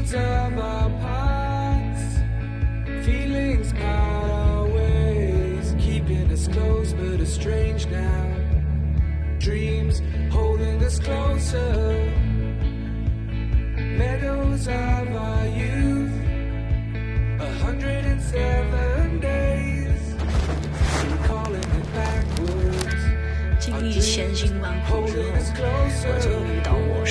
fields of our past, feelings part our ways, keeping us close but estranged now. Dreams holding us closer, meadows of our youth, 107 days, recalling it backwards. 经历千辛万苦之后，我终于到我